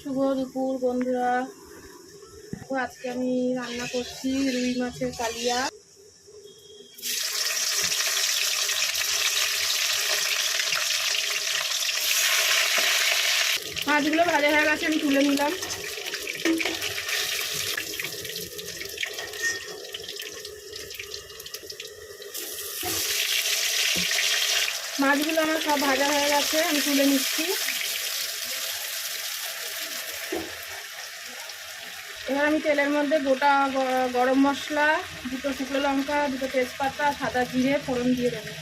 শুভ দুপুর বন্ধুরা। আজকে আমি রান্না করছি রুই মাছের কালিয়া। মাছগুলো ভাজা হয়ে গেছে, আমি তুলে নিলাম। মাছগুলো আমার সব ভাজা হয়ে গেছে, আমি তুলে নিচ্ছি। এবার আমি তেলের মধ্যে গোটা গরম মশলা, দুটো শুকনো লঙ্কা, দুটো তেজপাতা, সাদা জিরে ফোড়ন দিয়ে দেবো।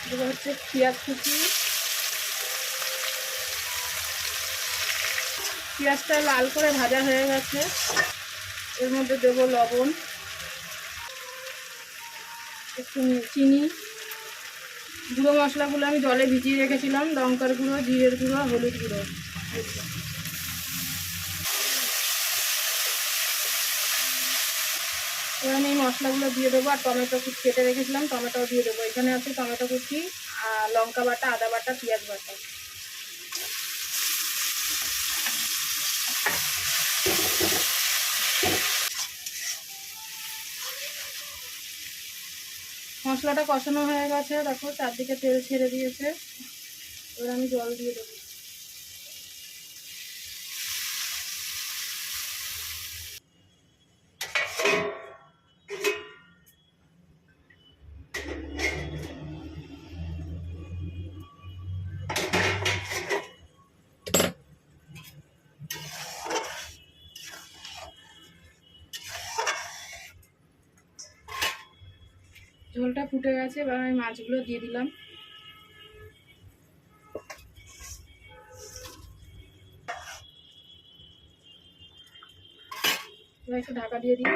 এগুলো হচ্ছে পেঁয়াজ কুচি। পেঁয়াজটা লাল করে ভাজা হয়ে গেছে, এর মধ্যে দেবো লবণ, একটু চিনি, গুঁড়ো মশলাগুলো আমি জলে ভিজিয়ে রেখেছিলাম, লঙ্কার গুঁড়ো, জিরের গুঁড়ো, হলুদ গুঁড়ো। এবার আমি এই মশলাগুলো দিয়ে দেবো, আর টমেটো কেটে রেখেছিলাম টমেটো দিয়ে দেবো। এখানে আছে টমেটো কুচি, লঙ্কা বাটা, আদা বাটা, পেঁয়াজ বাটা। মশলাটা কষানো হয়ে গেছে, দেখো চারদিকে তেল ছেড়ে দিয়েছে। এবার আমি জল দিয়ে দেবো। ঝোলটা ফুটে গেছে, এবার আমি মাছগুলো দিয়ে দিলাম। এবার একটু ঢাকা দিয়ে দিই।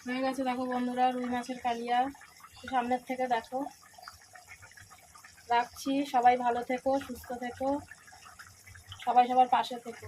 হয়ে গেছে দেখো বন্ধুরা, রুই মাছের কালিয়া। সামনের থেকে দেখো। রাখছি, সবাই ভালো থেকো, সুস্থ থেকো, সবাই সবার পাশে থেকো।